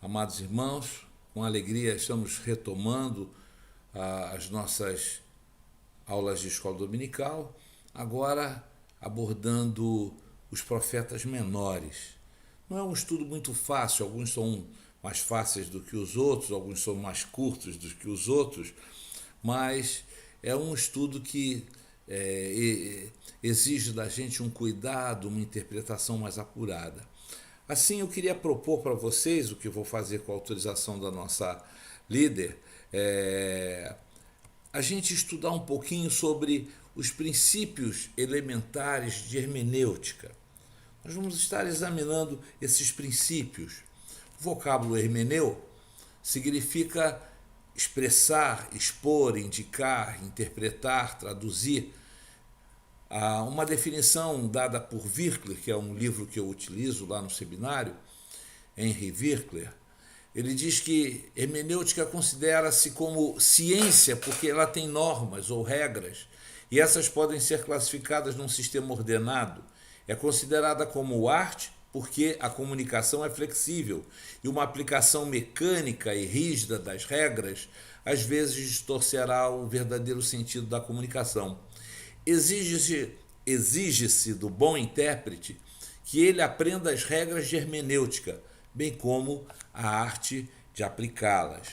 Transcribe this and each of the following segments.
Amados irmãos, com alegria estamos retomando as nossas aulas de escola dominical, agora abordando os profetas menores. Não é um estudo muito fácil, alguns são mais fáceis do que os outros, alguns são mais curtos do que os outros, mas é um estudo que exige da gente um cuidado, uma interpretação mais apurada. Assim, eu queria propor para vocês, o que vou fazer com a autorização da nossa líder, a gente estudar um pouquinho sobre os princípios elementares de hermenêutica. Nós vamos estar examinando esses princípios. O vocábulo hermeneu significa expressar, expor, indicar, interpretar, traduzir. Uma definição dada por Virkler, que é um livro que eu utilizo lá no seminário, Henry Virkler, ele diz que hermenêutica considera-se como ciência porque ela tem normas ou regras, e essas podem ser classificadas num sistema ordenado. É considerada como arte porque a comunicação é flexível, e uma aplicação mecânica e rígida das regras às vezes distorcerá o verdadeiro sentido da comunicação. Exige-se do bom intérprete que ele aprenda as regras de hermenêutica, bem como a arte de aplicá-las.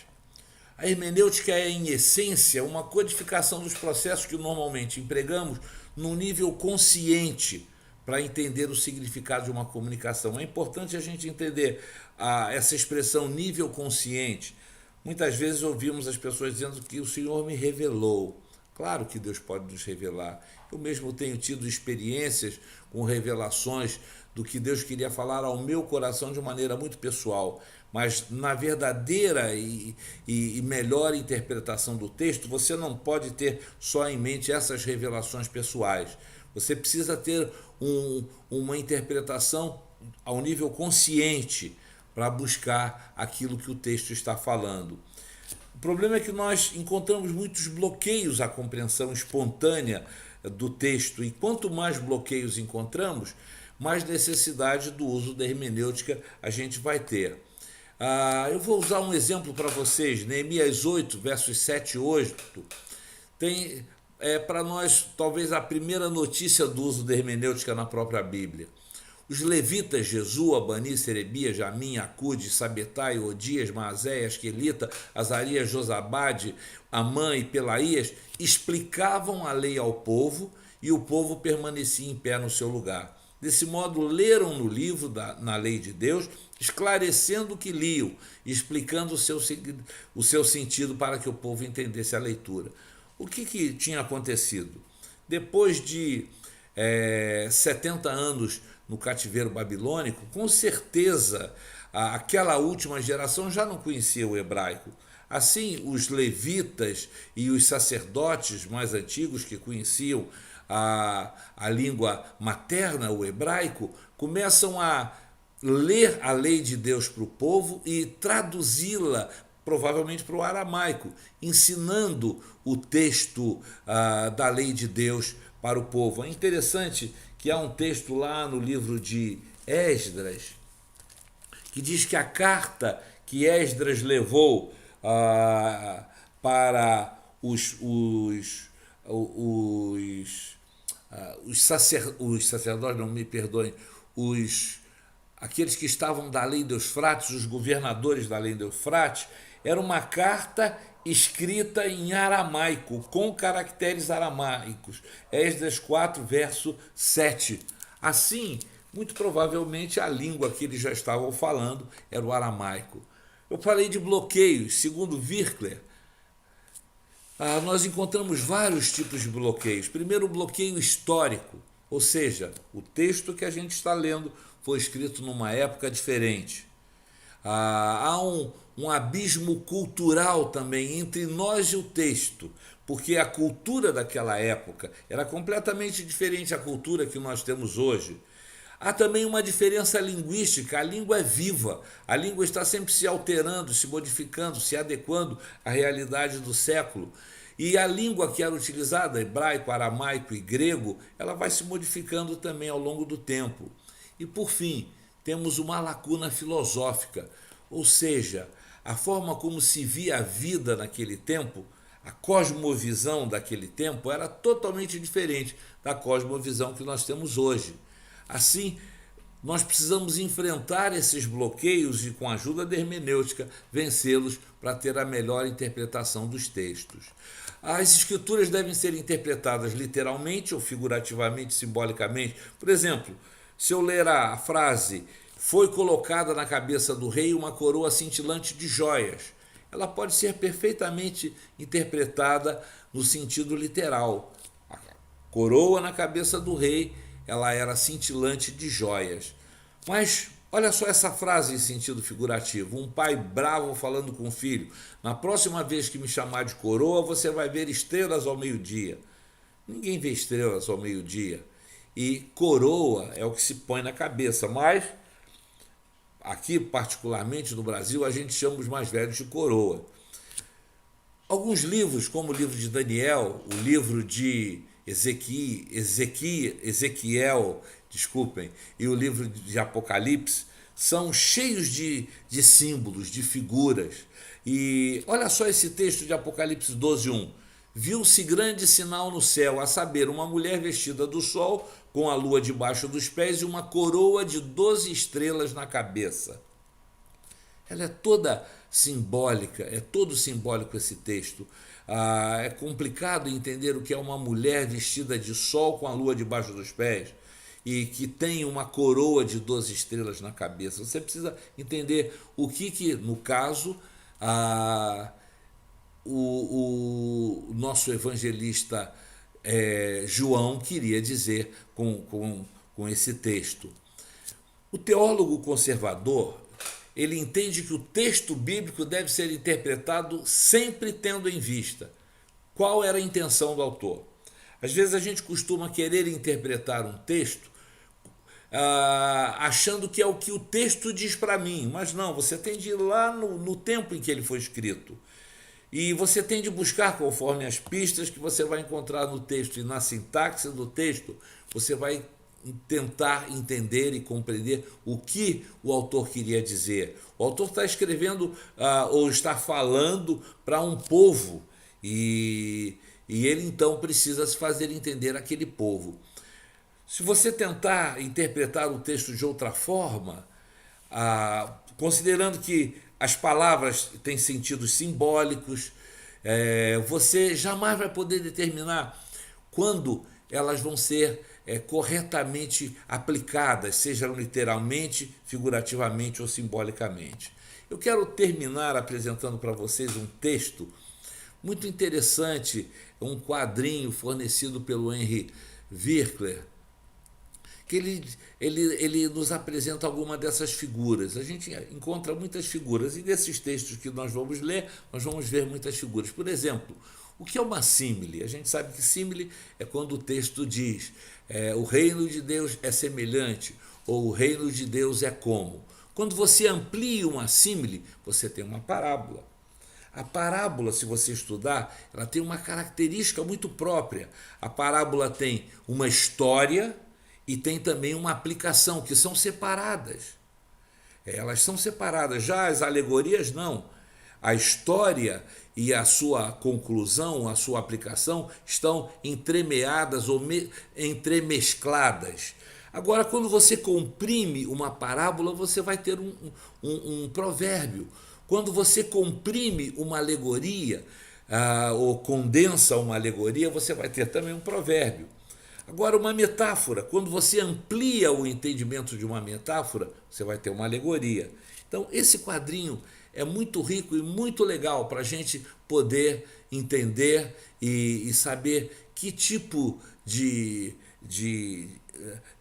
A hermenêutica é, em essência, uma codificação dos processos que normalmente empregamos num nível consciente para entender o significado de uma comunicação. É importante a gente entender essa expressão nível consciente. Muitas vezes ouvimos as pessoas dizendo que o Senhor me revelou. Claro que Deus pode nos revelar. Eu mesmo tenho tido experiências com revelações do que Deus queria falar ao meu coração de maneira muito pessoal. Mas na verdadeira e melhor interpretação do texto, você não pode ter só em mente essas revelações pessoais. Você precisa ter uma interpretação ao nível consciente para buscar aquilo que o texto está falando. O problema é que nós encontramos muitos bloqueios à compreensão espontânea do texto, e quanto mais bloqueios encontramos, mais necessidade do uso da hermenêutica a gente vai ter. Eu vou usar um exemplo para vocês. Neemias 8, versos 7 e 8, tem para nós talvez a primeira notícia do uso da hermenêutica na própria Bíblia. Os levitas Jesua, Bani, Serebias, Jamim, Acude, Sabetai, Odias, Maazéias, Quelita, Azarias, Josabade, Amã e Pelaías explicavam a lei ao povo, e o povo permanecia em pé no seu lugar. Desse modo, leram no livro, na lei de Deus, esclarecendo o que liam, explicando o seu sentido para que o povo entendesse a leitura. O que tinha acontecido? Depois de 70 anos no cativeiro babilônico, com certeza aquela última geração já não conhecia o hebraico. Assim, os levitas e os sacerdotes mais antigos que conheciam a língua materna, o hebraico, começam a ler a lei de Deus para o povo e traduzi-la provavelmente para o aramaico, ensinando o texto da lei de Deus para o povo. É interessante que há um texto lá no livro de Esdras que diz que a carta que Esdras levou para os sacerdotes, não me perdoem, aqueles que estavam da lei do Eufrates, os governadores da lei do Eufrates, era uma carta escrita em aramaico, com caracteres aramaicos. Esdras 4, verso 7. Assim, muito provavelmente a língua que eles já estavam falando era o aramaico. Eu falei de bloqueios. Segundo Virkler, nós encontramos vários tipos de bloqueios. Primeiro, o bloqueio histórico, ou seja, o texto que a gente está lendo foi escrito numa época diferente. Há um abismo cultural também entre nós e o texto, porque a cultura daquela época era completamente diferente da cultura que nós temos hoje. Há também uma diferença linguística. A língua é viva, a língua está sempre se alterando, se modificando, se adequando à realidade do século. E a língua que era utilizada, hebraico, aramaico e grego, ela vai se modificando também ao longo do tempo. E por fim, temos uma lacuna filosófica. Ou seja, a forma como se via a vida naquele tempo, a cosmovisão daquele tempo era totalmente diferente da cosmovisão que nós temos hoje. Assim, nós precisamos enfrentar esses bloqueios e, com a ajuda da hermenêutica, vencê-los para ter a melhor interpretação dos textos. As escrituras devem ser interpretadas literalmente ou figurativamente, simbolicamente. Por exemplo, se eu ler a frase "foi colocada na cabeça do rei uma coroa cintilante de joias", ela pode ser perfeitamente interpretada no sentido literal. A coroa na cabeça do rei, ela era cintilante de joias. Mas olha só essa frase em sentido figurativo. Um pai bravo falando com o filho: "Na próxima vez que me chamar de coroa, você vai ver estrelas ao meio-dia." Ninguém vê estrelas ao meio-dia. E coroa é o que se põe na cabeça. Mas aqui, particularmente no Brasil, a gente chama os mais velhos de coroa. Alguns livros, como o livro de Daniel, o livro de Ezequiel, desculpem, e o livro de Apocalipse, são cheios de símbolos, de figuras. E olha só esse texto de Apocalipse 12:1. "Viu-se grande sinal no céu, a saber, uma mulher vestida do sol, com a lua debaixo dos pés e uma coroa de 12 estrelas na cabeça." Ela é toda simbólica, é todo simbólico esse texto. É complicado entender o que é uma mulher vestida de sol com a lua debaixo dos pés e que tem uma coroa de 12 estrelas na cabeça. Você precisa entender o que no caso, o nosso evangelista João queria dizer com esse texto. O teólogo conservador, ele entende que o texto bíblico deve ser interpretado sempre tendo em vista qual era a intenção do autor. Às vezes a gente costuma querer interpretar um texto achando que é o que o texto diz para mim, mas não, você tem de ir lá no tempo em que ele foi escrito. E você tem de buscar conforme as pistas que você vai encontrar no texto e na sintaxe do texto, você vai tentar entender e compreender o que o autor queria dizer. O autor está escrevendo ou está falando para um povo e ele então precisa se fazer entender aquele povo. Se você tentar interpretar o texto de outra forma, considerando que as palavras têm sentidos simbólicos, você jamais vai poder determinar quando elas vão ser corretamente aplicadas, seja literalmente, figurativamente ou simbolicamente. Eu quero terminar apresentando para vocês um texto muito interessante, um quadrinho fornecido pelo Henry Virkler, que ele nos apresenta alguma dessas figuras. A gente encontra muitas figuras, e nesses textos que nós vamos ler, nós vamos ver muitas figuras. Por exemplo, o que é uma símile? A gente sabe que símile é quando o texto diz o reino de Deus é semelhante, ou o reino de Deus é como. Quando você amplia uma símile, você tem uma parábola. A parábola, se você estudar, ela tem uma característica muito própria. A parábola tem uma história e tem também uma aplicação, que são separadas. Elas são separadas. Já as alegorias, não. A história e a sua conclusão, a sua aplicação, estão entremeadas ou entremescladas. Agora, quando você comprime uma parábola, você vai ter um provérbio. Quando você comprime uma alegoria, ou condensa uma alegoria, você vai ter também um provérbio. Agora, uma metáfora, quando você amplia o entendimento de uma metáfora, você vai ter uma alegoria. Então, esse quadrinho é muito rico e muito legal para a gente poder entender e saber que tipo de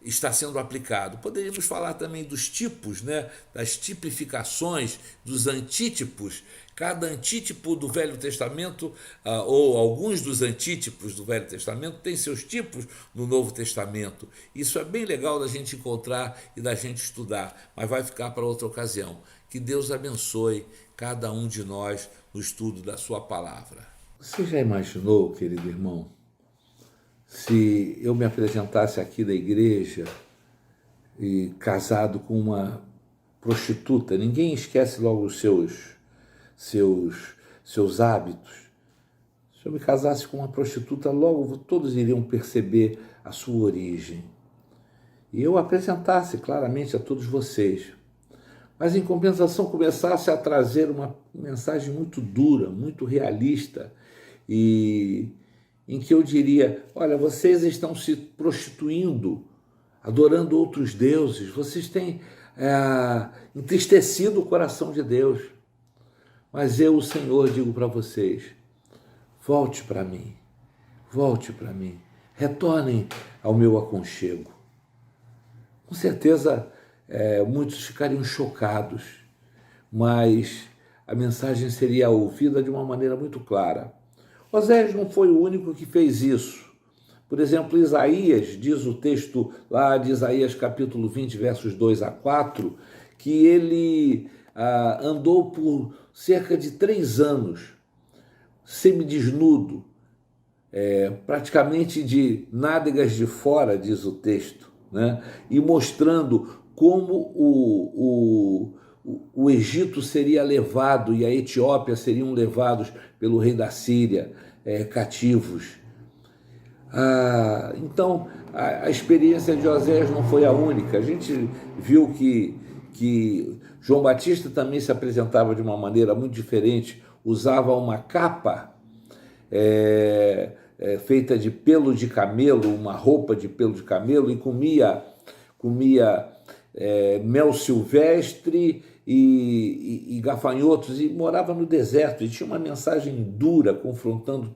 está sendo aplicado. Poderíamos falar também dos tipos, né? Das tipificações, dos antítipos. Cada antítipo do Velho Testamento, ou alguns dos antítipos do Velho Testamento, tem seus tipos no Novo Testamento. Isso é bem legal da gente encontrar e da gente estudar, mas vai ficar para outra ocasião. Que Deus abençoe cada um de nós no estudo da sua palavra. Você já imaginou, querido irmão, se eu me apresentasse aqui da igreja e casado com uma prostituta, ninguém esquece logo os seus hábitos. Se eu me casasse com uma prostituta, logo todos iriam perceber a sua origem. E eu apresentasse claramente a todos vocês. Mas, em compensação, começasse a trazer uma mensagem muito dura, muito realista, e em que eu diria, olha, vocês estão se prostituindo, adorando outros deuses, vocês têm entristecido o coração de Deus. Mas eu, o Senhor, digo para vocês, volte para mim, retornem ao meu aconchego. Com certeza, muitos ficariam chocados, mas a mensagem seria ouvida de uma maneira muito clara. Oséias não foi o único que fez isso. Por exemplo, Isaías, diz o texto lá de Isaías capítulo 20, versos 2 a 4, que ele andou por cerca de 3 anos, semidesnudo, praticamente de nádegas de fora, diz o texto, né? E mostrando como o Egito seria levado e a Etiópia seriam levados pelo rei da Síria, cativos. Então, a experiência de Oséias não foi a única. A gente viu que João Batista também se apresentava de uma maneira muito diferente, usava uma capa feita de pelo de camelo, uma roupa de pelo de camelo, e comia mel silvestre e gafanhotos, e morava no deserto, e tinha uma mensagem dura, confrontando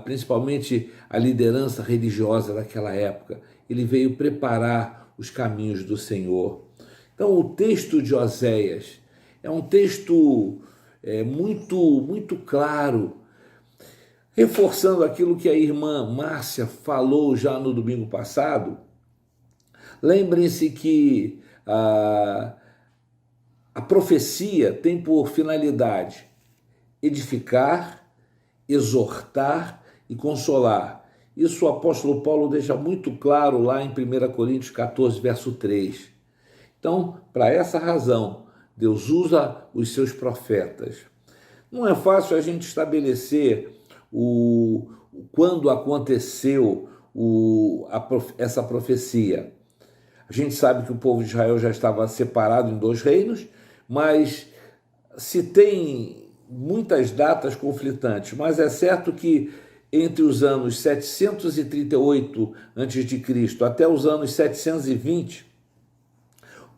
principalmente a liderança religiosa daquela época. Ele veio preparar os caminhos do Senhor. Então, o texto de Oséias é um texto muito claro, reforçando aquilo que a irmã Márcia falou já no domingo passado. Lembrem-se que a profecia tem por finalidade edificar, exortar e consolar. Isso o apóstolo Paulo deixa muito claro lá em 1 Coríntios 14, verso 3. Então, para essa razão, Deus usa os seus profetas. Não é fácil a gente estabelecer quando aconteceu essa profecia. A gente sabe que o povo de Israel já estava separado em 2 reinos, mas se tem muitas datas conflitantes, mas é certo que entre os anos 738 a.C. até os anos 720,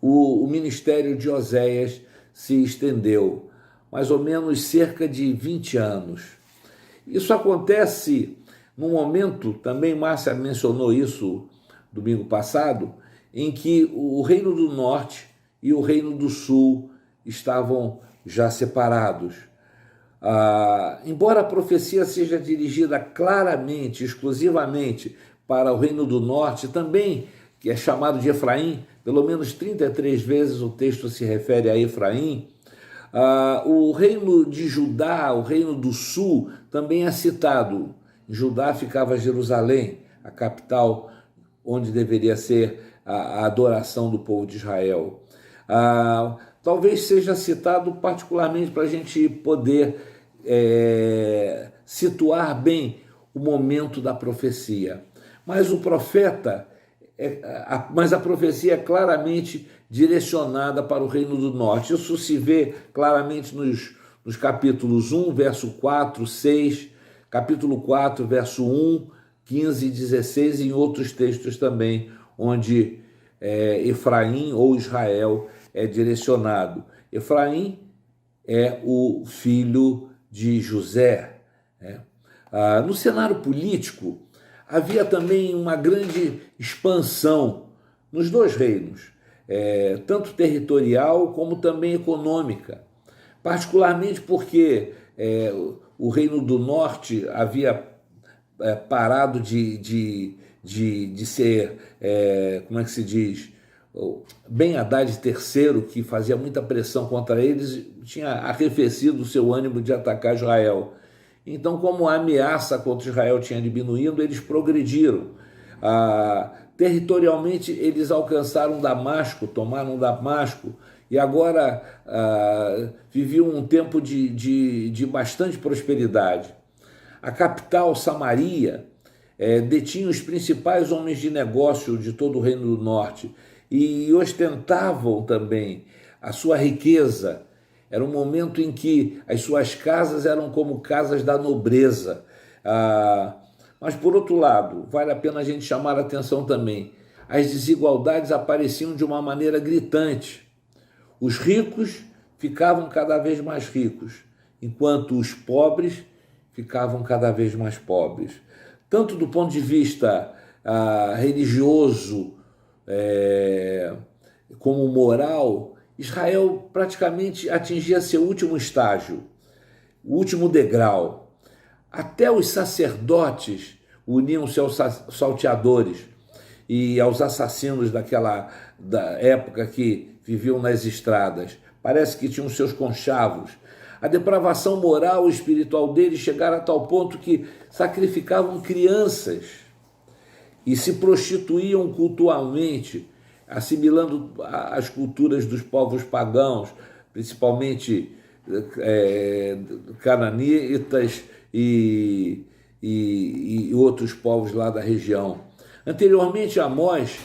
o ministério de Oséias se estendeu, mais ou menos cerca de 20 anos. Isso acontece num momento, também Márcia mencionou isso domingo passado, em que o Reino do Norte e o Reino do Sul estavam já separados. Embora a profecia seja dirigida claramente, exclusivamente para o Reino do Norte, também, que é chamado de Efraim, pelo menos 33 vezes o texto se refere a Efraim, o Reino de Judá, o Reino do Sul, também é citado. Em Judá ficava Jerusalém, a capital onde deveria ser a adoração do povo de Israel. Talvez seja citado particularmente para a gente poder situar bem o momento da profecia. Mas a profecia é claramente direcionada para o Reino do Norte. Isso se vê claramente nos capítulos 1, verso 4, 6, capítulo 4, verso 1, 15 e 16, e em outros textos também, onde Efraim ou Israel é direcionado. Efraim é o filho de José. No cenário político, havia também uma grande expansão nos 2 reinos, tanto territorial como também econômica, particularmente porque o Reino do Norte havia parado de ser, como é que se diz, Ben Haddad III, que fazia muita pressão contra eles, tinha arrefecido o seu ânimo de atacar Israel. Então, como a ameaça contra Israel tinha diminuído, eles progrediram. territorialmente eles alcançaram Damasco, tomaram Damasco, e agora viviam um tempo de bastante prosperidade. A capital, Samaria, detinha os principais homens de negócio de todo o Reino do Norte e ostentavam também a sua riqueza. Era um momento em que as suas casas eram como casas da nobreza. Mas, por outro lado, vale a pena a gente chamar a atenção também. As desigualdades apareciam de uma maneira gritante. Os ricos ficavam cada vez mais ricos, enquanto os pobres ficavam cada vez mais pobres. Tanto do ponto de vista religioso como moral, Israel praticamente atingia seu último estágio, o último degrau. Até os sacerdotes uniam-se aos salteadores e aos assassinos da época que viviam nas estradas. Parece que tinham seus conchavos. A depravação moral e espiritual deles chegara a tal ponto que sacrificavam crianças e se prostituíam cultualmente, assimilando as culturas dos povos pagãos, principalmente cananitas e outros povos lá da região. Anteriormente, Amós,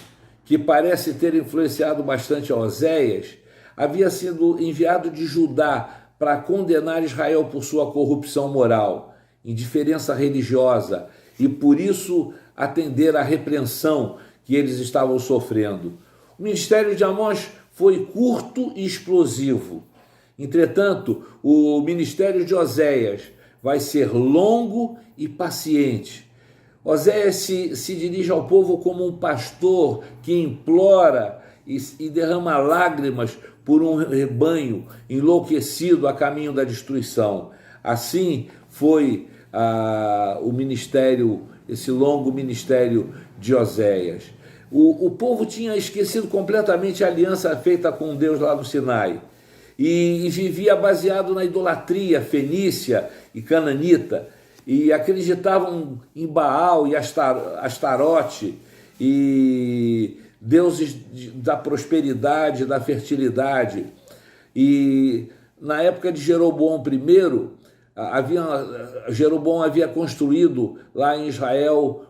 que parece ter influenciado bastante Oséias, havia sido enviado de Judá para condenar Israel por sua corrupção moral, indiferença religiosa e, por isso, atender à repreensão que eles estavam sofrendo. O ministério de Amós foi curto e explosivo. Entretanto, o ministério de Oséias vai ser longo e paciente. Oséias se dirige ao povo como um pastor que implora e derrama lágrimas por um rebanho enlouquecido a caminho da destruição. Assim foi o ministério, esse longo ministério de Oséias. O povo tinha esquecido completamente a aliança feita com Deus lá no Sinai e vivia baseado na idolatria fenícia e cananita, e acreditavam em Baal e Astarote e deuses da prosperidade, da fertilidade. E na época de Jeroboão I, Jeroboão havia construído lá em Israel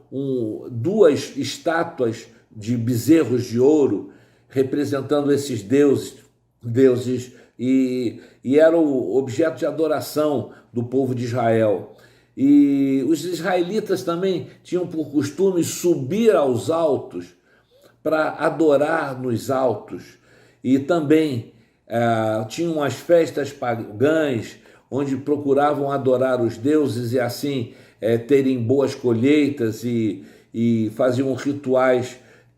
duas estátuas de bezerros de ouro representando esses deuses e eram objeto de adoração do povo de Israel. E os israelitas também tinham por costume subir aos altos para adorar nos altos. E também tinham as festas pagãs, onde procuravam adorar os deuses e assim terem boas colheitas e faziam rituais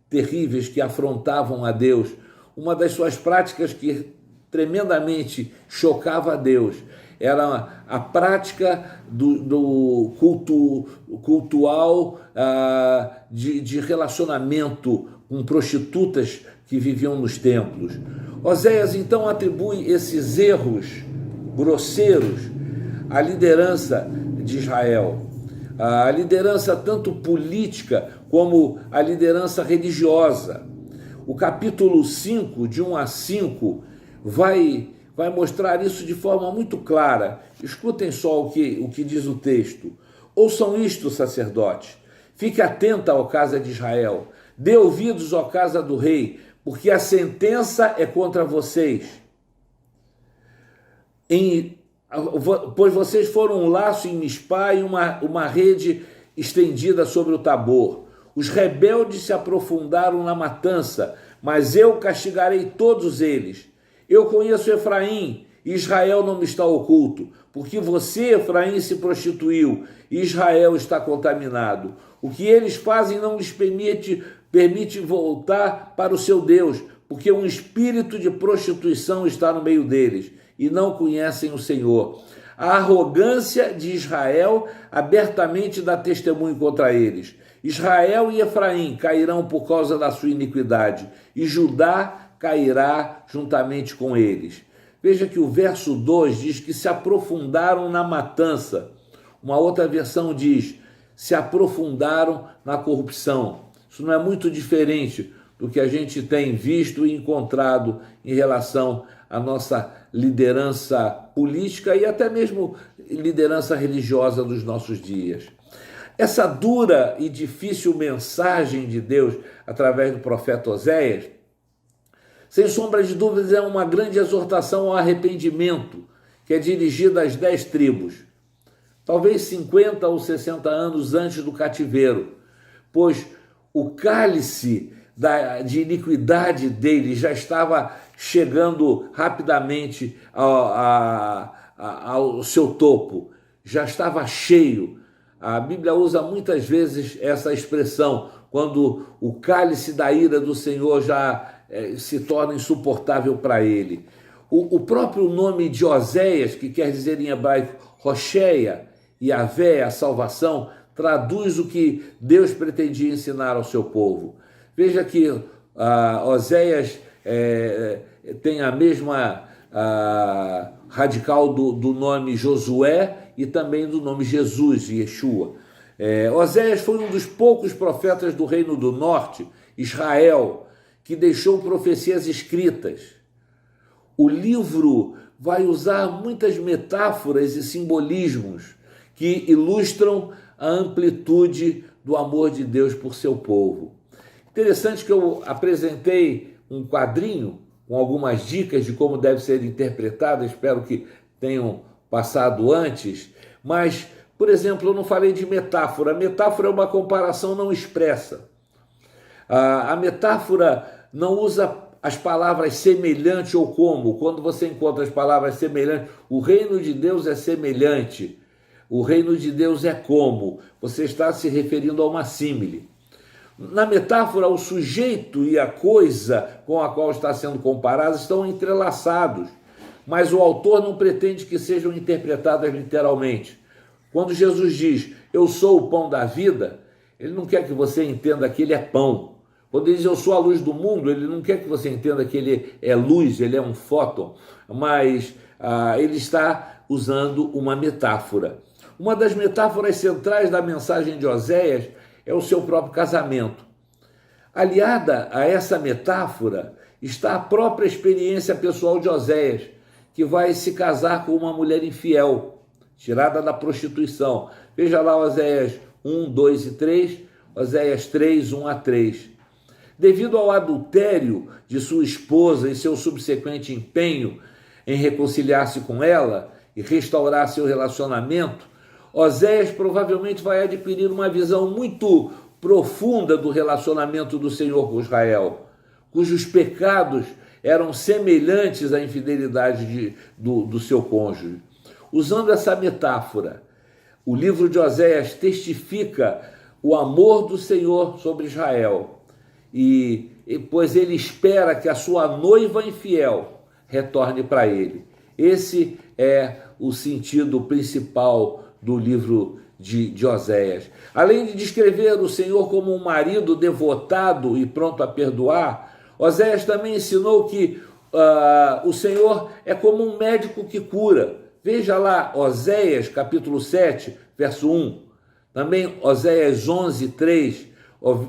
terríveis que afrontavam a Deus. Uma das suas práticas que tremendamente chocava a Deus era a prática do cultual de relacionamento com prostitutas que viviam nos templos. Oséias então atribui esses erros grosseiros à liderança de Israel, a liderança tanto política como a liderança religiosa. O capítulo 5, de 1 a 5, vai mostrar isso de forma muito clara. Escutem só o que diz o texto. Ouçam isto, sacerdotes. Fique atenta, ó casa de Israel. Dê ouvidos, ó casa do rei, porque a sentença é contra vocês. Pois vocês foram um laço em Mispá e uma rede estendida sobre o Tabor. Os rebeldes se aprofundaram na matança, mas eu castigarei todos eles. Eu conheço Efraim, e Israel não me está oculto, porque você, Efraim, se prostituiu, e Israel está contaminado. O que eles fazem não lhes permite voltar para o seu Deus, porque um espírito de prostituição está no meio deles, e não conhecem o Senhor. A arrogância de Israel abertamente dá testemunho contra eles. Israel e Efraim cairão por causa da sua iniquidade, e Judá cairá juntamente com eles. Veja que o verso 2 diz que se aprofundaram na matança. Uma outra versão diz, se aprofundaram na corrupção. Isso não é muito diferente do que a gente tem visto e encontrado em relação à nossa liderança política e até mesmo liderança religiosa dos nossos dias. Essa dura e difícil mensagem de Deus através do profeta Oséias, sem sombra de dúvidas, é uma grande exortação ao arrependimento, que é dirigida às 10 tribos, talvez 50 ou 60 anos antes do cativeiro, pois o cálice de iniquidade deles já estava chegando rapidamente ao seu topo, já estava cheio. A Bíblia usa muitas vezes essa expressão, quando o cálice da ira do Senhor já se torna insuportável para ele. O próprio nome de Oséias, que quer dizer em hebraico Rocheia, Yahvé, a salvação, traduz o que Deus pretendia ensinar ao seu povo. Veja que Oséias tem a mesma radical do nome Josué e também do nome Jesus, Yeshua. Oséias foi um dos poucos profetas do Reino do Norte, Israel, que deixou profecias escritas. O livro vai usar muitas metáforas e simbolismos que ilustram a amplitude do amor de Deus por seu povo. Interessante que eu apresentei um quadrinho com algumas dicas de como deve ser interpretado, espero que tenham passado antes, mas, por exemplo, eu não falei de metáfora. A metáfora é uma comparação não expressa. A metáfora não usa as palavras semelhante ou como. Quando você encontra as palavras semelhante, o reino de Deus é semelhante, o reino de Deus é como. Você está se referindo a uma símile. Na metáfora, o sujeito e a coisa com a qual está sendo comparado estão entrelaçados, mas o autor não pretende que sejam interpretadas literalmente. Quando Jesus diz, eu sou o pão da vida, ele não quer que você entenda que ele é pão. Quando ele diz, eu sou a luz do mundo, ele não quer que você entenda que ele é luz, ele é um fóton, mas ele está usando uma metáfora. Uma das metáforas centrais da mensagem de Oséias é o seu próprio casamento. Aliada a essa metáfora está a própria experiência pessoal de Oséias, que vai se casar com uma mulher infiel, tirada da prostituição. Veja lá Oséias 1, 2 e 3, Oséias 3, 1 a 3. Devido ao adultério de sua esposa e seu subsequente empenho em reconciliar-se com ela e restaurar seu relacionamento, Oséias provavelmente vai adquirir uma visão muito profunda do relacionamento do Senhor com Israel, cujos pecados eram semelhantes à infidelidade do seu cônjuge. Usando essa metáfora, o livro de Oséias testifica o amor do Senhor sobre Israel, pois ele espera que a sua noiva infiel retorne para ele. Esse é o sentido principal do livro de Oséias. Além de descrever o Senhor como um marido devotado e pronto a perdoar, Oséias também ensinou que o Senhor é como um médico que cura. Veja lá Oséias capítulo 7, verso 1. Também Oséias 11, 3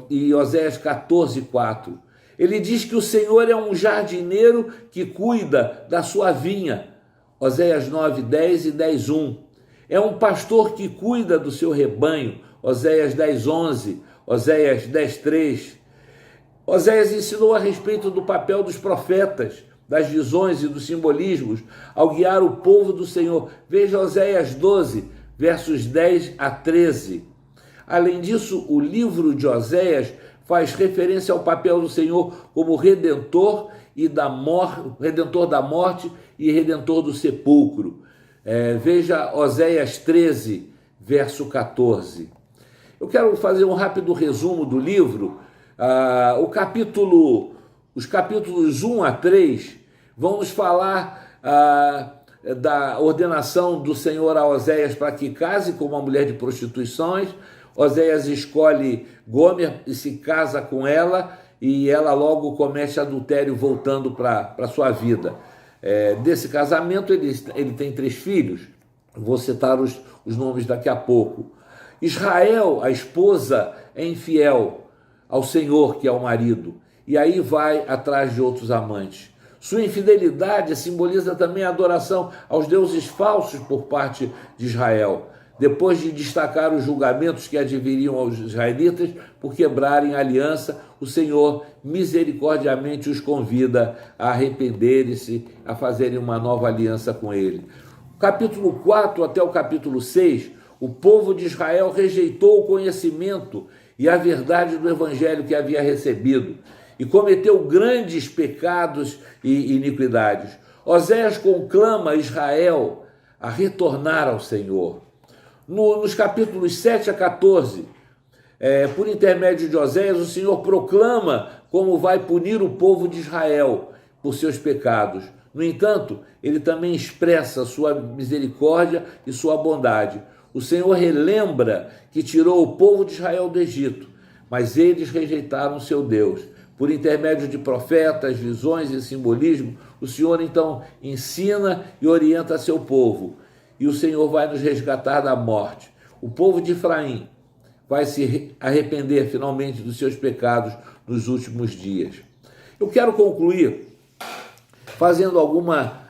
e Oséias 14, 4. Ele diz que o Senhor é um jardineiro que cuida da sua vinha. Oséias 9, 10 e 10, 1. É um pastor que cuida do seu rebanho. Oséias 10, 11. Oséias 10, 3. Oséias ensinou a respeito do papel dos profetas, das visões e dos simbolismos ao guiar o povo do Senhor. Veja Oséias 12, versos 10 a 13. Além disso, o livro de Oséias faz referência ao papel do Senhor como redentor redentor da morte e redentor do sepulcro. Veja Oséias 13, verso 14. Eu quero fazer um rápido resumo do livro. Os capítulos 1 a 3 vão nos falar da ordenação do Senhor a Oséias para que case com uma mulher de prostituições. Oséias escolhe Gomer e se casa com ela, e ela logo comete adultério voltando para a sua vida. Desse casamento ele tem 3 filhos, vou citar os nomes daqui a pouco. Israel, a esposa, é infiel ao Senhor, que é o marido, e aí vai atrás de outros amantes. Sua infidelidade simboliza também a adoração aos deuses falsos por parte de Israel, depois de destacar os julgamentos que adviriam aos israelitas por quebrarem a aliança. O Senhor misericordiamente os convida a arrependerem-se, a fazerem uma nova aliança com ele. Capítulo 4 até o capítulo 6, o povo de Israel rejeitou o conhecimento e a verdade do evangelho que havia recebido e cometeu grandes pecados e iniquidades. Oséias conclama Israel a retornar ao Senhor. Nos capítulos 7 a 14, por intermédio de Oséias, o Senhor proclama como vai punir o povo de Israel por seus pecados. No entanto, ele também expressa sua misericórdia e sua bondade. O Senhor relembra que tirou o povo de Israel do Egito, mas eles rejeitaram seu Deus. Por intermédio de profetas, visões e simbolismo, o Senhor então ensina e orienta seu povo. E o Senhor vai nos resgatar da morte. O povo de Efraim vai se arrepender finalmente dos seus pecados nos últimos dias. Eu quero concluir fazendo alguma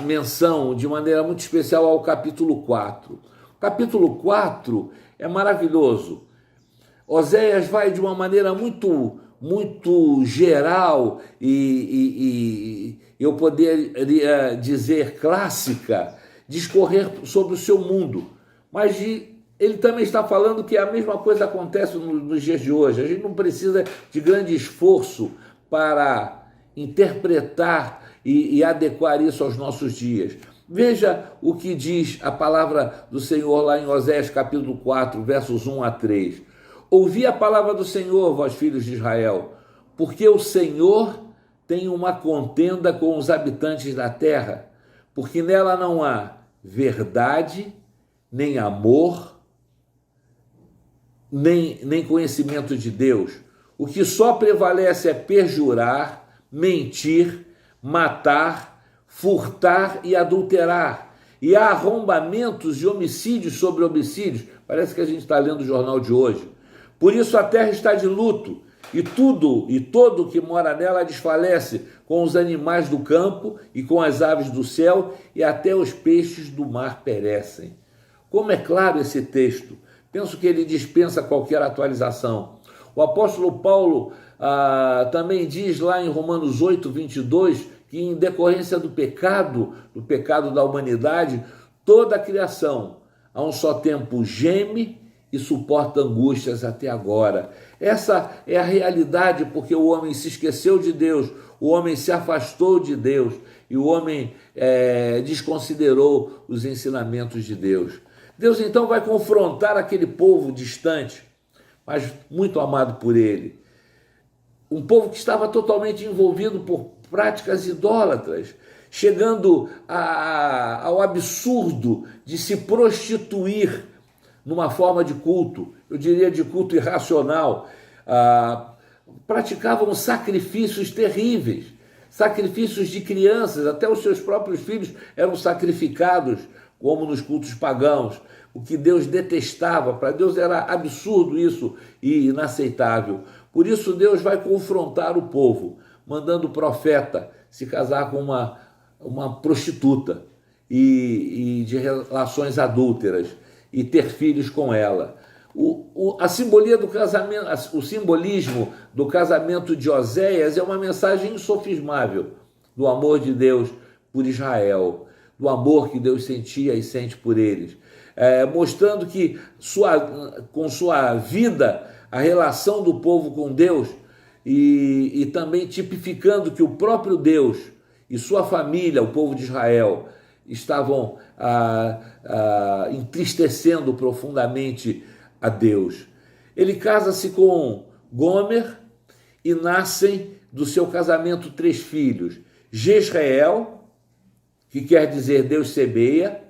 menção de maneira muito especial ao capítulo 4. O capítulo 4 é maravilhoso. Oséias vai de uma maneira muito geral e eu poderia dizer clássica, discorrer sobre o seu mundo, mas ele também está falando que a mesma coisa acontece nos dias de hoje. A gente não precisa de grande esforço para interpretar e adequar isso aos nossos dias. Veja o que diz a palavra do Senhor lá em Oséias capítulo 4, versos 1 a 3. Ouvi a palavra do Senhor, vós filhos de Israel, porque o Senhor tem uma contenda com os habitantes da terra, porque nela não há verdade, nem amor, nem conhecimento de Deus. O que só prevalece é perjurar, mentir, matar, furtar e adulterar. E há arrombamentos e homicídios sobre homicídios. Parece que a gente está lendo o jornal de hoje. Por isso a terra está de luto, e tudo e todo que mora nela desfalece, com os animais do campo e com as aves do céu, e até os peixes do mar perecem. Como é claro esse texto, penso que ele dispensa qualquer atualização. O apóstolo Paulo também diz lá em Romanos 8, 22, que em decorrência do pecado da humanidade, toda a criação a um só tempo geme e suporta angústias até agora. Essa é a realidade, porque o homem se esqueceu de Deus, o homem se afastou de Deus e o homem desconsiderou os ensinamentos de Deus. Deus então vai confrontar aquele povo distante, mas muito amado por ele. Um povo que estava totalmente envolvido por práticas idólatras, chegando ao absurdo de se prostituir numa forma de culto, eu diria de culto irracional. Praticavam sacrifícios terríveis, sacrifícios de crianças, até os seus próprios filhos eram sacrificados, como nos cultos pagãos, o que Deus detestava. Para Deus era absurdo isso e inaceitável. Por isso Deus vai confrontar o povo, mandando o profeta se casar com uma prostituta e de relações adúlteras e ter filhos com ela. A simbolia do casamento, o simbolismo do casamento de Oséias é uma mensagem insofismável do amor de Deus por Israel, do amor que Deus sentia e sente por eles, mostrando que com sua vida, a relação do povo com Deus, e também tipificando que o próprio Deus e sua família, o povo de Israel, estavam entristecendo profundamente a Deus. Ele casa-se com Gomer e nascem do seu casamento 3 filhos: Jezreel, que quer dizer Deus semeia;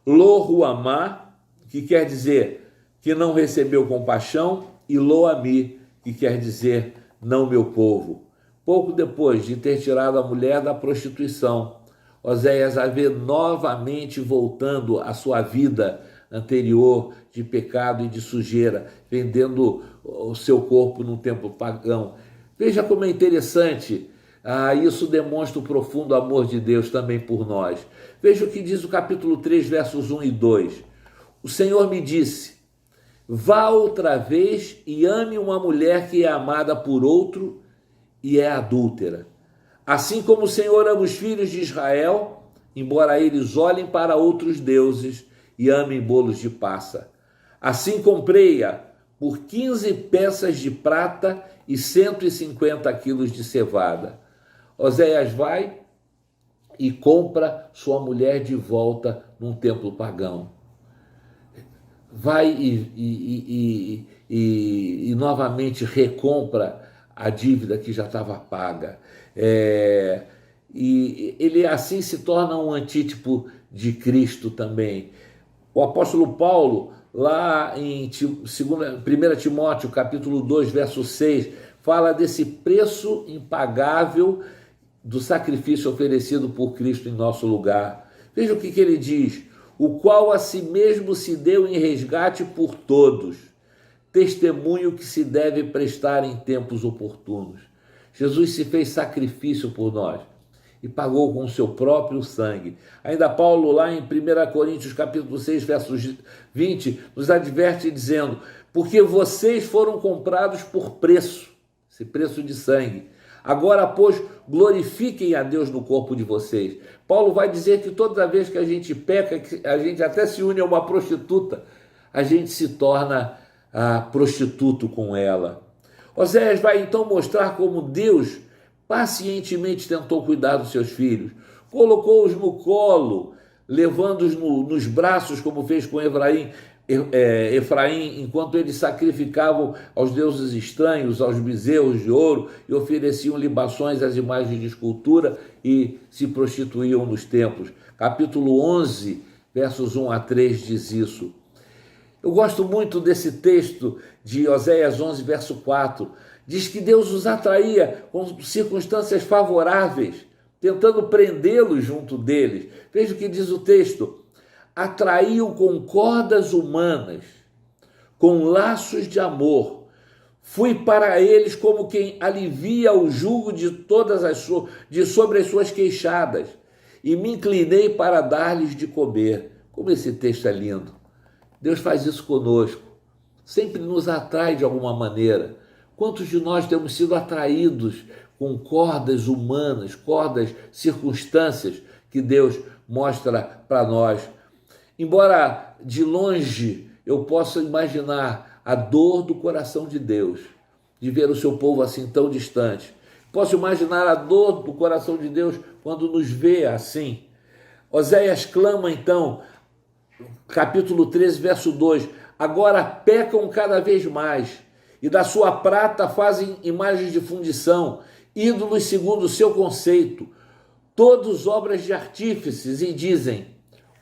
Lo-Ruamá, que quer dizer que não recebeu compaixão; e Lo-Ami, que quer dizer não meu povo. Pouco depois de ter tirado a mulher da prostituição, Oséias a vê novamente voltando à sua vida anterior de pecado e de sujeira, vendendo o seu corpo num templo pagão. Veja como é interessante. Isso demonstra o profundo amor de Deus também por nós. Veja o que diz o capítulo 3, versos 1 e 2. O Senhor me disse: vá outra vez e ame uma mulher que é amada por outro e é adúltera. Assim como o Senhor ama os filhos de Israel, embora eles olhem para outros deuses e amem bolos de passa. Assim comprei-a por 15 peças de prata e 150 quilos de cevada. Oséias vai e compra sua mulher de volta num templo pagão. Vai e novamente recompra a dívida que já estava paga. E ele assim se torna um antítipo de Cristo também. O apóstolo Paulo, lá em 1 Timóteo, capítulo 2, verso 6, fala desse preço impagável do sacrifício oferecido por Cristo em nosso lugar. Veja o que ele diz: o qual a si mesmo se deu em resgate por todos, testemunho que se deve prestar em tempos oportunos. Jesus se fez sacrifício por nós e pagou com o seu próprio sangue. Ainda Paulo, lá em 1 Coríntios capítulo 6, versos 20, nos adverte dizendo: porque vocês foram comprados por preço, esse preço de sangue. Agora, pois, glorifiquem a Deus no corpo de vocês. Paulo vai dizer que toda vez que a gente peca, que a gente até se une a uma prostituta, a gente se torna prostituto com ela. Oséias vai então mostrar como Deus pacientemente tentou cuidar dos seus filhos, colocou-os no colo, levando-os nos braços, como fez com Efraim, enquanto eles sacrificavam aos deuses estranhos, aos bezerros de ouro, e ofereciam libações às imagens de escultura e se prostituíam nos templos. Capítulo 11, versos 1 a 3 diz isso. Eu gosto muito desse texto de Oséias 11, verso 4. Diz que Deus os atraía com circunstâncias favoráveis, tentando prendê-los junto deles. Veja o que diz o texto: atraiu com cordas humanas, com laços de amor. Fui para eles como quem alivia o jugo sobre as suas queixadas, e me inclinei para dar-lhes de comer. Como esse texto é lindo. Deus faz isso conosco, sempre nos atrai de alguma maneira. Quantos de nós temos sido atraídos com cordas humanas, circunstâncias que Deus mostra para nós? Embora de longe eu possa imaginar a dor do coração de Deus, de ver o seu povo assim tão distante. Posso imaginar a dor do coração de Deus quando nos vê assim. Oséias clama então, capítulo 13, verso 2, agora pecam cada vez mais, e da sua prata fazem imagens de fundição, ídolos segundo o seu conceito, todos obras de artífices, e dizem: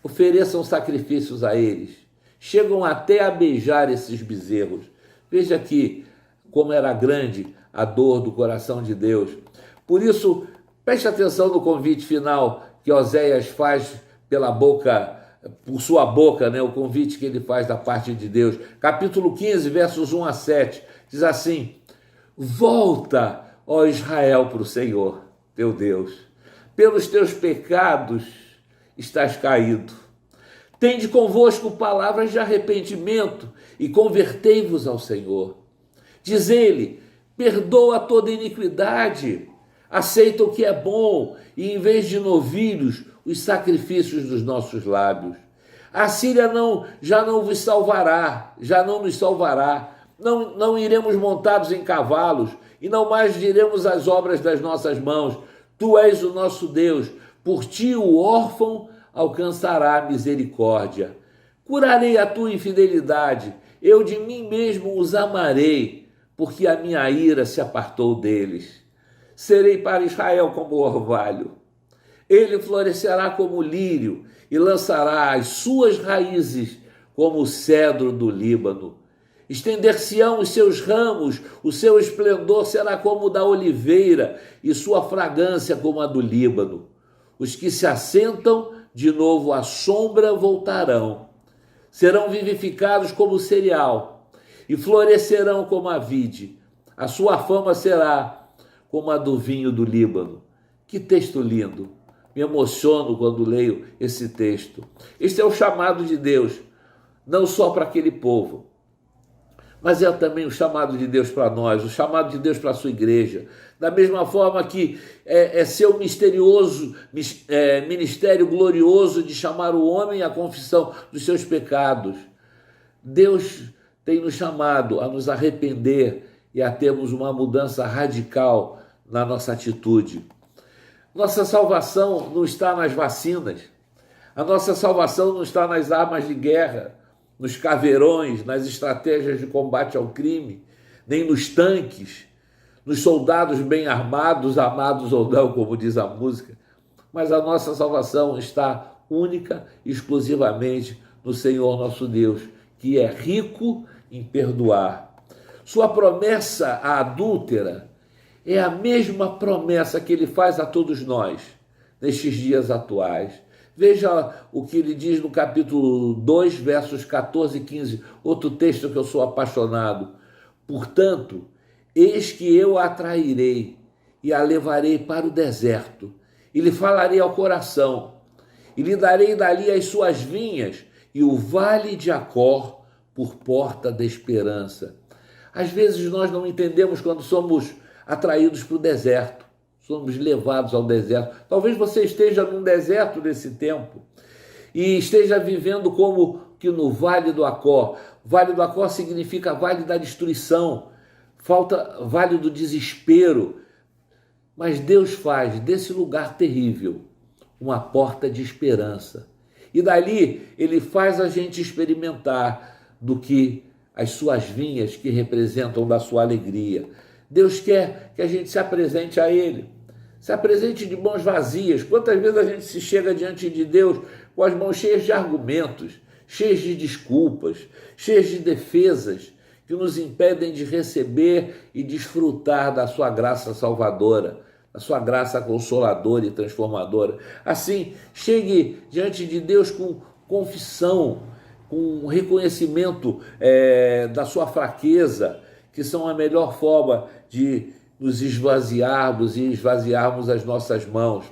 ofereçam sacrifícios a eles. Chegam até a beijar esses bezerros. Veja aqui como era grande a dor do coração de Deus. Por isso, preste atenção no convite final que Oséias faz por sua boca, né? O convite que ele faz da parte de Deus. Capítulo 15, versos 1 a 7, diz assim: volta, ó Israel, para o Senhor, teu Deus. Pelos teus pecados estás caído. Tende convosco palavras de arrependimento e convertei-vos ao Senhor. Diz ele: perdoa toda iniquidade, aceita o que é bom e, em vez de novilhos, os sacrifícios dos nossos lábios. A Síria já não nos salvará, não iremos montados em cavalos e não mais diremos as obras das nossas mãos. Tu és o nosso Deus, por ti o órfão alcançará a misericórdia. Curarei a tua infidelidade, eu de mim mesmo os amarei, porque a minha ira se apartou deles. Serei para Israel como orvalho. Ele florescerá como lírio e lançará as suas raízes como o cedro do Líbano. Estender-se-ão os seus ramos, o seu esplendor será como o da oliveira e sua fragrância como a do Líbano. Os que se assentam de novo à sombra voltarão. serão vivificados como o cereal e florescerão como a vide. A sua fama será como a do vinho do Líbano. Que texto lindo! Me emociono quando leio esse texto. Este é o chamado de Deus, não só para aquele povo, mas é também o chamado de Deus para nós, o chamado de Deus para a sua igreja. Da mesma forma que é seu misterioso, ministério glorioso de chamar o homem à confissão dos seus pecados. Deus tem nos chamado a nos arrepender e a termos uma mudança radical na nossa atitude. Nossa salvação não está nas vacinas, a nossa salvação não está nas armas de guerra, nos caveirões, nas estratégias de combate ao crime, nem nos tanques, nos soldados bem armados, amados ou não, como diz a música. Mas a nossa salvação está única e exclusivamente no Senhor nosso Deus, que é rico em perdoar. Sua promessa à adúltera é a mesma promessa que ele faz a todos nós nestes dias atuais. Veja o que ele diz no capítulo 2, versos 14 e 15, outro texto que eu sou apaixonado. Portanto, eis que eu a atrairei e a levarei para o deserto, e lhe falarei ao coração, e lhe darei dali as suas vinhas e o vale de Acor por porta da esperança. Às vezes nós não entendemos quando somos atraídos para o deserto. Somos levados ao deserto. Talvez você esteja num deserto nesse tempo e esteja vivendo como que no Vale do Acor. Vale do Acor significa vale da destruição, vale do desespero. Mas Deus faz desse lugar terrível uma porta de esperança. E dali ele faz a gente experimentar do que as suas vinhas que representam da sua alegria. Deus quer que a gente se apresente a Ele, se apresente de mãos vazias. Quantas vezes a gente se chega diante de Deus com as mãos cheias de argumentos, cheias de desculpas, cheias de defesas que nos impedem de receber e desfrutar da sua graça salvadora, da sua graça consoladora e transformadora. Assim, chegue diante de Deus com confissão, com reconhecimento da sua fraqueza, que são a melhor forma de nos esvaziarmos e esvaziarmos as nossas mãos.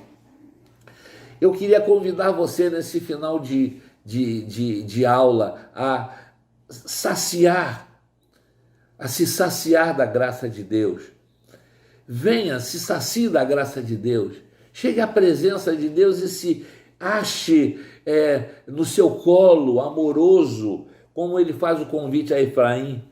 Eu queria convidar você nesse final de aula a se saciar da graça de Deus. Venha, se sacie da graça de Deus. Chegue à presença de Deus e se ache no seu colo amoroso, como ele faz o convite a Efraim.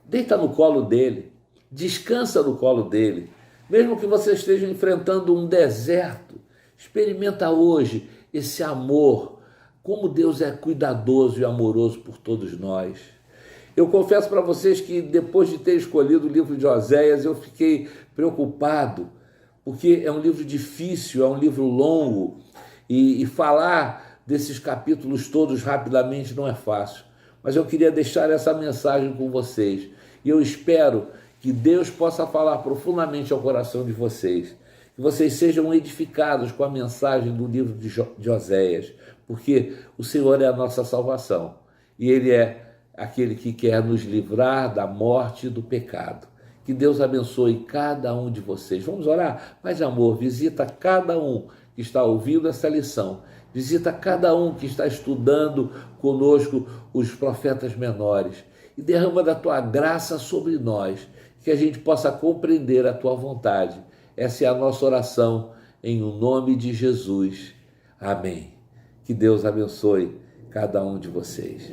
Deita no colo dele, descansa no colo dele. Mesmo que você esteja enfrentando um deserto, experimenta hoje esse amor, como Deus é cuidadoso e amoroso por todos nós. Eu confesso para vocês que depois de ter escolhido o livro de Oséias, eu fiquei preocupado, porque é um livro difícil, é um livro longo, e falar desses capítulos todos rapidamente não é fácil. Mas eu queria deixar essa mensagem com vocês. E eu espero que Deus possa falar profundamente ao coração de vocês. Que vocês sejam edificados com a mensagem do livro de Oséias. Porque o Senhor é a nossa salvação. E Ele é aquele que quer nos livrar da morte e do pecado. Que Deus abençoe cada um de vocês. Vamos orar? Pai de amor, visita cada um que está ouvindo essa lição. Visita cada um que está estudando conosco os profetas menores e derrama da tua graça sobre nós, que a gente possa compreender a tua vontade. Essa é a nossa oração, em o nome de Jesus. Amém. Que Deus abençoe cada um de vocês.